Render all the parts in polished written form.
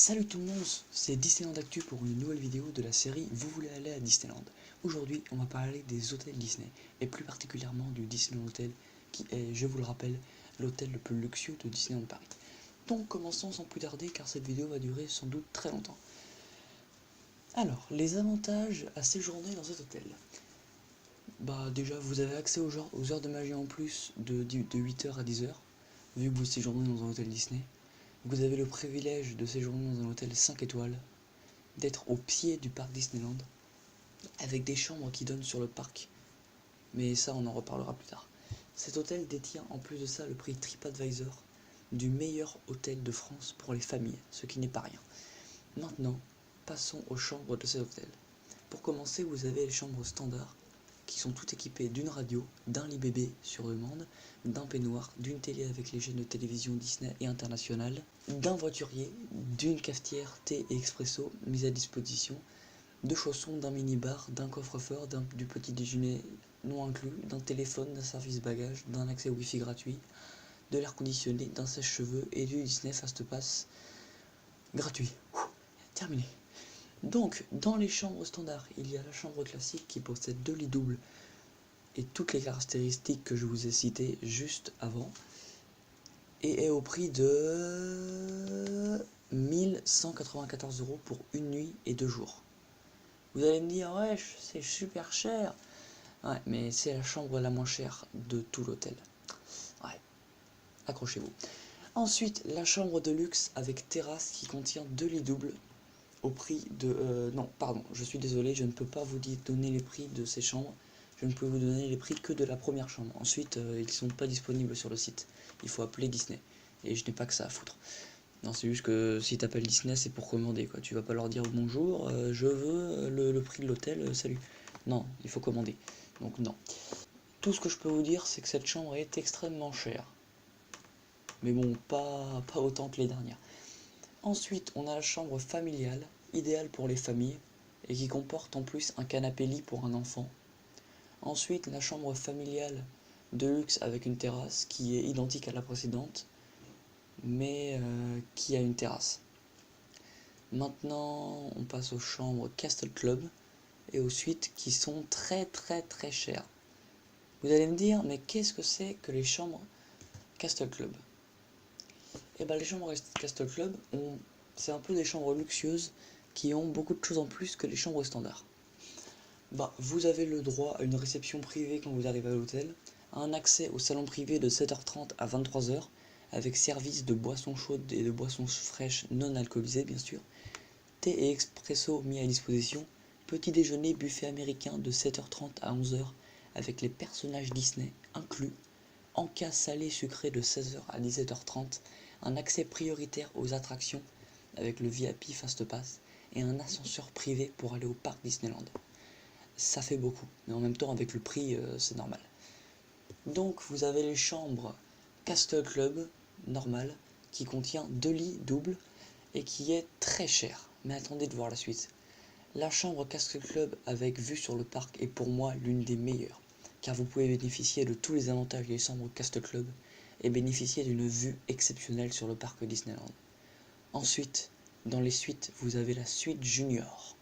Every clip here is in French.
Salut tout le monde, c'est Disneyland Actu pour une nouvelle vidéo de la série Vous voulez aller à Disneyland. Aujourd'hui, on va parler des hôtels Disney, et plus particulièrement du Disneyland Hotel, qui est, je vous le rappelle, l'hôtel le plus luxueux de Disneyland Paris. Donc commençons sans plus tarder car cette vidéo va durer sans doute très longtemps. Alors, les avantages à séjourner dans cet hôtel. Déjà, vous avez accès aux heures de magie en plus de 8h à 10h, vu que vous séjournez dans un hôtel Disney. Vous avez le privilège de séjourner dans un hôtel 5 étoiles, d'être au pied du parc Disneyland, avec des chambres qui donnent sur le parc. Mais ça, on en reparlera plus tard. Cet hôtel détient en plus de ça le prix TripAdvisor du meilleur hôtel de France pour les familles, ce qui n'est pas rien. Maintenant, passons aux chambres de cet hôtel. Pour commencer, vous avez les chambres standards, qui sont toutes équipées d'une radio, d'un lit bébé sur demande, d'un peignoir, d'une télé avec les chaînes de télévision Disney et internationales, d'un voiturier, d'une cafetière thé et expresso mise à disposition, de chaussons, d'un mini-bar, d'un coffre-fort, du petit déjeuner non inclus, d'un téléphone, d'un service bagage, d'un accès wifi gratuit, de l'air conditionné, d'un sèche-cheveux et du Disney Fast Pass gratuit. Terminé. Donc, dans les chambres standards, il y a la chambre classique qui possède 2 lits doubles et toutes les caractéristiques que je vous ai citées juste avant, et est au prix de 1194 € pour une nuit et 2 jours. Vous allez me dire, ouais, c'est super cher. Ouais, mais c'est la chambre la moins chère de tout l'hôtel. Ouais, accrochez-vous. Ensuite, la chambre de luxe avec terrasse qui contient 2 lits doubles au prix de... non, pardon, je suis désolé, je ne peux pas vous donner les prix de ces chambres. Je ne peux vous donner les prix que de la première chambre. Ensuite, ils ne sont pas disponibles sur le site. Il faut appeler Disney. Et je n'ai pas que ça à foutre. Non, c'est juste que si tu appelles Disney, c'est pour commander, quoi. Tu vas pas leur dire bonjour, je veux le prix de l'hôtel, salut. Non, il faut commander. Donc non. Tout ce que je peux vous dire, c'est que cette chambre est extrêmement chère. Mais bon, pas autant que les dernières. Ensuite, on a la chambre familiale, idéale pour les familles, et qui comporte en plus un canapé-lit pour un enfant. Ensuite, la chambre familiale de luxe avec une terrasse qui est identique à la précédente, mais qui a une terrasse. Maintenant, on passe aux chambres Castle Club et aux suites qui sont très chères. Vous allez me dire, mais qu'est-ce que c'est que les chambres Castle Club? Et les chambres Castle Club, c'est un peu des chambres luxueuses qui ont beaucoup de choses en plus que les chambres standards. Vous avez le droit à une réception privée quand vous arrivez à l'hôtel, à un accès au salon privé de 7h30 à 23h, avec service de boissons chaudes et de boissons fraîches non alcoolisées bien sûr, thé et expresso mis à disposition, petit déjeuner buffet américain de 7h30 à 11h avec les personnages Disney inclus, encas salé sucré de 16h à 17h30, un accès prioritaire aux attractions avec le VIP Fast Pass et un ascenseur privé pour aller au parc Disneyland. Ça fait beaucoup, mais en même temps avec le prix c'est normal. Donc vous avez les chambres Castle Club normal qui contient 2 lits doubles et qui est très cher. Mais attendez de voir la suite. La chambre Castle Club avec vue sur le parc est pour moi l'une des meilleures, car vous pouvez bénéficier de tous les avantages des chambres Castle Club et bénéficier d'une vue exceptionnelle sur le parc Disneyland. Ensuite, dans les suites, vous avez la suite Junior,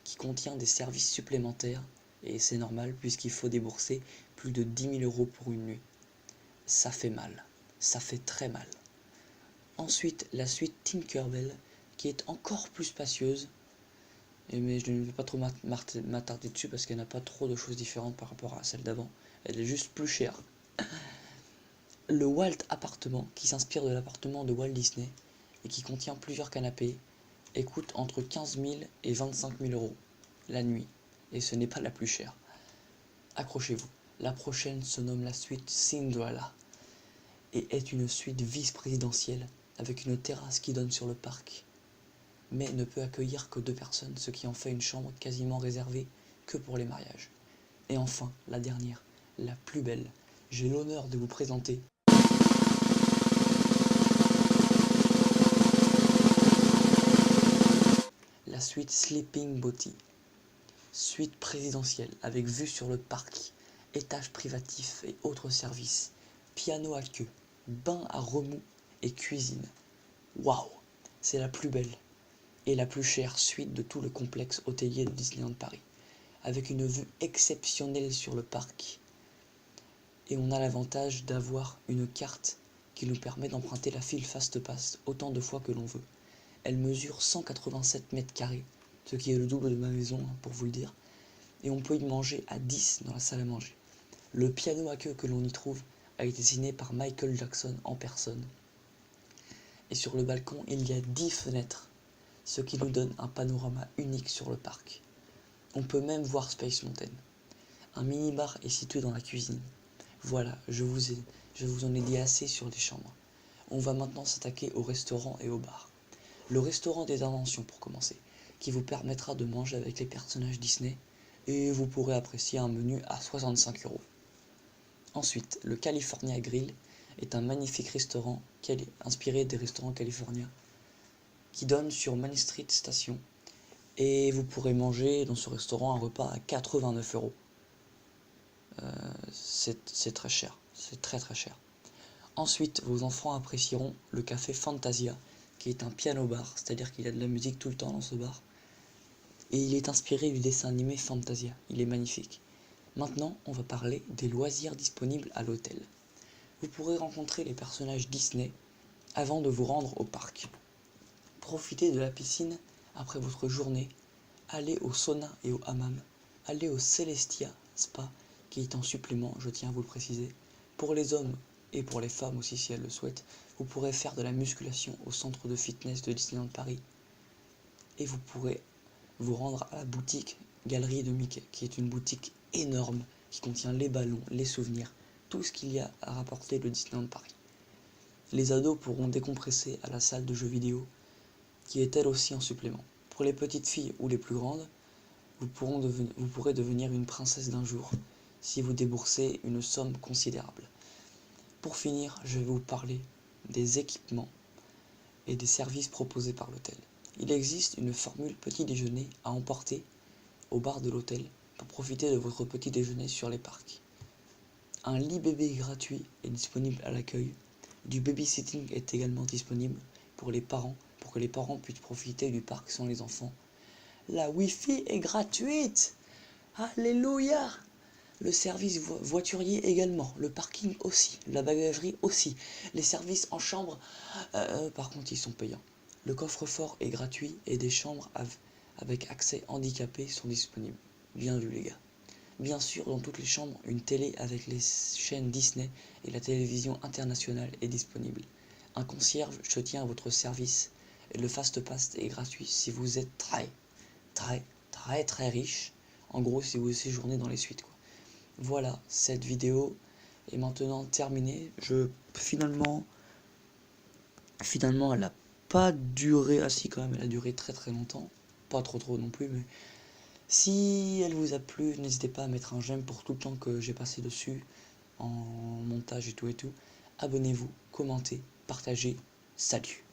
qui contient des services supplémentaires, et c'est normal puisqu'il faut débourser plus de 10 000 € pour une nuit. Ça fait mal, ça fait très mal. Ensuite, la suite Tinkerbell, qui est encore plus spacieuse, mais je ne vais pas trop m'attarder dessus parce qu'elle n'a pas trop de choses différentes par rapport à celle d'avant. Elle est juste plus chère. Le Walt Appartement, qui s'inspire de l'appartement de Walt Disney et qui contient plusieurs canapés, et coûte entre 15 000 et 25 000 € la nuit. Et ce n'est pas la plus chère. Accrochez-vous. La prochaine se nomme la suite Cinderella et est une suite vice-présidentielle avec une terrasse qui donne sur le parc, mais ne peut accueillir que 2 personnes, ce qui en fait une chambre quasiment réservée que pour les mariages. Et enfin, la dernière, la plus belle, j'ai l'honneur de vous présenter la suite Sleeping Beauty, suite présidentielle avec vue sur le parc, étage privatif et autres services, piano à queue, bain à remous et cuisine. Waouh, c'est la plus belle, est la plus chère suite de tout le complexe hôtelier de Disneyland Paris, avec une vue exceptionnelle sur le parc. Et on a l'avantage d'avoir une carte qui nous permet d'emprunter la file Fast-Pass autant de fois que l'on veut. Elle mesure 187 mètres carrés, ce qui est le double de ma maison, pour vous le dire, et on peut y manger à 10 dans la salle à manger. Le piano à queue que l'on y trouve a été dessiné par Michael Jackson en personne. Et sur le balcon, il y a 10 fenêtres, ce qui nous donne un panorama unique sur le parc. On peut même voir Space Mountain. Un mini-bar est situé dans la cuisine. Voilà, je vous en ai dit assez sur les chambres. On va maintenant s'attaquer au restaurant et au bar. Le restaurant des inventions pour commencer, qui vous permettra de manger avec les personnages Disney, et vous pourrez apprécier un menu à 65 €. Ensuite, le California Grill est un magnifique restaurant inspiré des restaurants californiens qui donne sur Main Street Station, et vous pourrez manger dans ce restaurant un repas à 89 €. C'est très cher, c'est très très cher. Ensuite, vos enfants apprécieront le café Fantasia, qui est un piano bar, c'est-à-dire qu'il y a de la musique tout le temps dans ce bar. Et il est inspiré du dessin animé Fantasia, il est magnifique. Maintenant, on va parler des loisirs disponibles à l'hôtel. Vous pourrez rencontrer les personnages Disney avant de vous rendre au parc. Profitez de la piscine après votre journée, allez au sauna et au hammam, allez au Celestia Spa, qui est en supplément, je tiens à vous le préciser. Pour les hommes et pour les femmes aussi si elles le souhaitent, vous pourrez faire de la musculation au centre de fitness de Disneyland Paris. Et vous pourrez vous rendre à la boutique Galerie de Mickey, qui est une boutique énorme qui contient les ballons, les souvenirs, tout ce qu'il y a à rapporter de Disneyland Paris. Les ados pourront décompresser à la salle de jeux vidéo, qui est elle aussi en supplément. Pour les petites filles ou les plus grandes, vous pourrez devenir une princesse d'un jour si vous déboursez une somme considérable. Pour finir, je vais vous parler des équipements et des services proposés par l'hôtel. Il existe une formule petit déjeuner à emporter au bar de l'hôtel pour profiter de votre petit déjeuner sur les parcs. Un lit bébé gratuit est disponible à l'accueil. Du babysitting est également disponible pour les parents, pour que les parents puissent profiter du parc sans les enfants. La Wi-Fi est gratuite! Alléluia! Le service voiturier également, le parking aussi, la bagagerie aussi, les services en chambre, par contre ils sont payants. Le coffre-fort est gratuit et des chambres avec accès handicapé sont disponibles. Bien vu les gars. Bien sûr, dans toutes les chambres, une télé avec les chaînes Disney et la télévision internationale est disponible. Un concierge se tient à votre service et le Fast-Pass est gratuit si vous êtes très riche. En gros, si vous séjournez dans les suites, quoi. Voilà, cette vidéo est maintenant terminée. Finalement, elle n'a pas duré, si quand même, elle a duré très très longtemps. Pas trop non plus, mais si elle vous a plu, n'hésitez pas à mettre un j'aime pour tout le temps que j'ai passé dessus, en montage et tout. Abonnez-vous, commentez, partagez, salut!